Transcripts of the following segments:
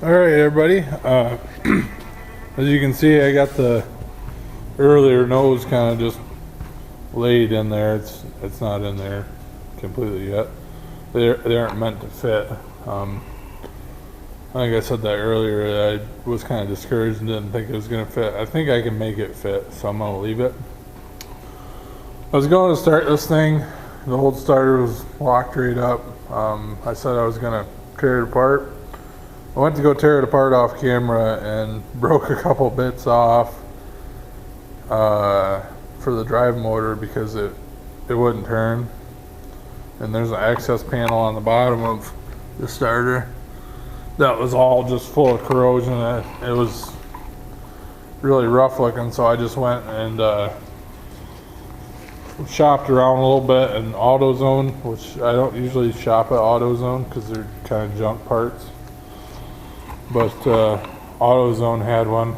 Alright everybody, as you can see I got the earlier nose kind of just laid in there. It's not in there completely yet. They aren't meant to fit. Like I said that earlier, I was kind of discouraged and didn't think it was going to fit. I think I can make it fit, so I'm going to leave it. I was going to start this thing. The old starter was locked right up. I said I was going to tear it apart. I went to go tear it apart off camera and broke a couple bits off for the drive motor because it wouldn't turn. And there's an access panel on the bottom of the starter that was all just full of corrosion. It was really rough looking, so I just went and shopped around a little bit in AutoZone, which I don't usually shop at AutoZone because they're kind of junk parts. But AutoZone had one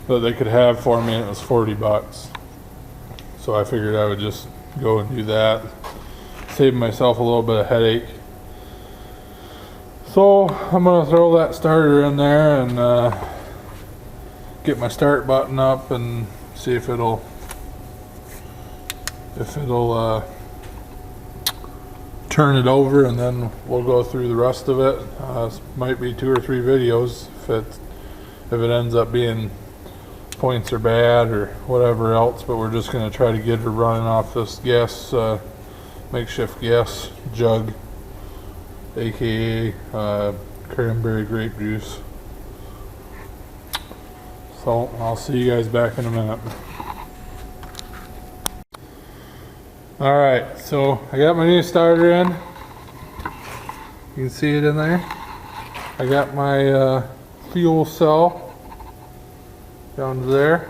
that they could have for me, and it was 40 bucks. So I figured I would just go and do that, save myself a little bit of headache. So I'm gonna throw that starter in there and get my start button up and see if it'll turn it over, and then we'll go through the rest of it. Might be 2 or 3 videos if it ends up being points are bad or whatever else, but we're just going to try to get her running off this gas makeshift gas jug, aka cranberry grape juice. So I'll see you guys back in a minute. Alright, so I got my new starter in. You can see it in there. I got my fuel cell down to there.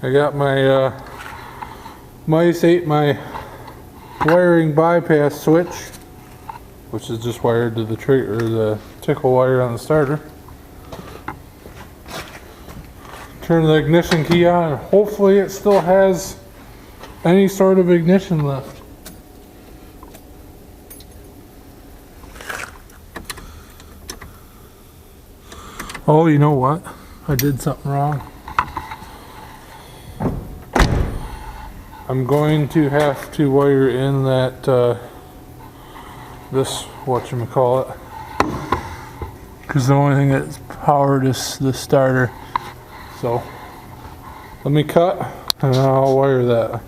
I got my mice ate my wiring bypass switch, which is just wired to the trigger, or the tickle wire on the starter. Turn the ignition key on, and hopefully it still has any sort of ignition left. Oh, you know what? I did something wrong. I'm going to have to wire in that this whatchamacallit, because the only thing that's powered is the starter. So let me cut and I'll wire that.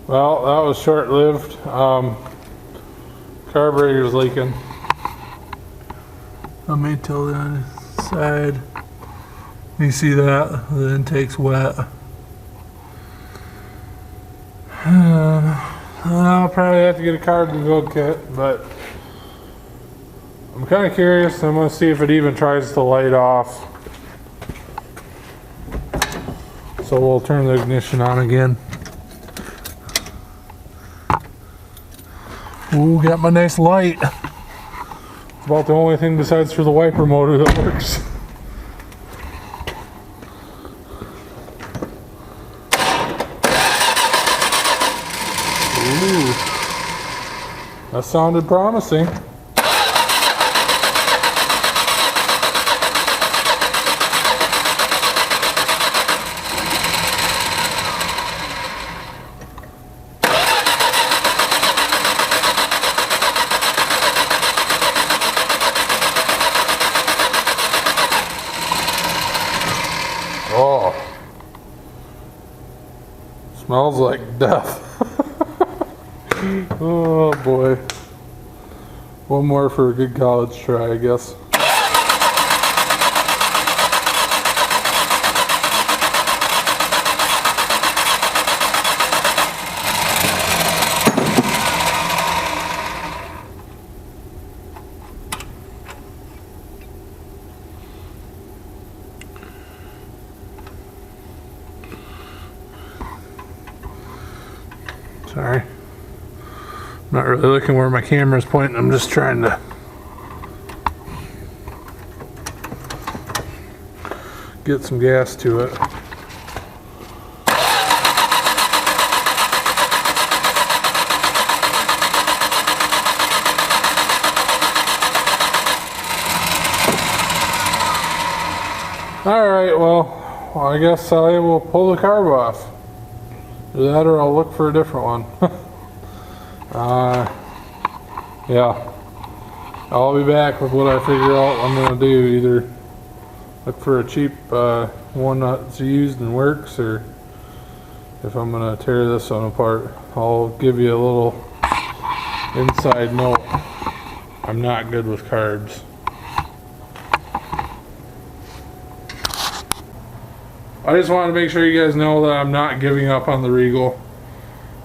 Well, that was short-lived. Carburetor's leaking. Let me tell the other side. You see that? The intake's wet. I'll probably have to get a carbon build kit, but I'm kind of curious. I'm going to see if it even tries to light off. So we'll turn the ignition on again. Ooh, got my nice light. It's about the only thing besides for the wiper motor that works. Ooh, that sounded promising. Oh, smells like death. Oh boy. One more for a good college try, I guess. Sorry. I'm not really looking where my camera's pointing. I'm just trying to get some gas to it. Alright, well, I guess I will pull the carb off. Either that or I'll look for a different one. Yeah. I'll be back with what I figure out I'm going to do. Either look for a cheap one that's used and works, or if I'm going to tear this one apart. I'll give you a little inside note. I'm not good with carbs. I just want to make sure you guys know that I'm not giving up on the Regal.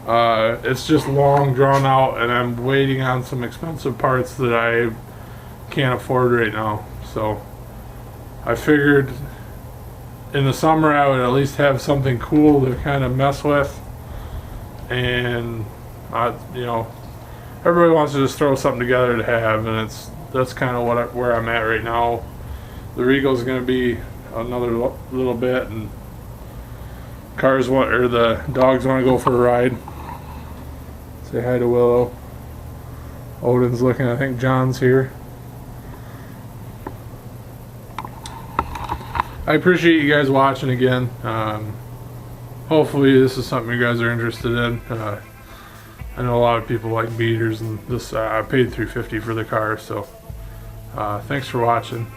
It's just long drawn out, and I'm waiting on some expensive parts that I can't afford right now. So I figured in the summer I would at least have something cool to kind of mess with, and you know, everybody wants to just throw something together to have, and that's kind of where I'm at right now. The Regal's going to be another little bit, and the dogs want to go for a ride. Say hi to Willow. Odin's looking. I think John's here. I appreciate you guys watching again. Hopefully this is something you guys are interested in. I know a lot of people like beaters, and this I paid $350 for the car, so thanks for watching.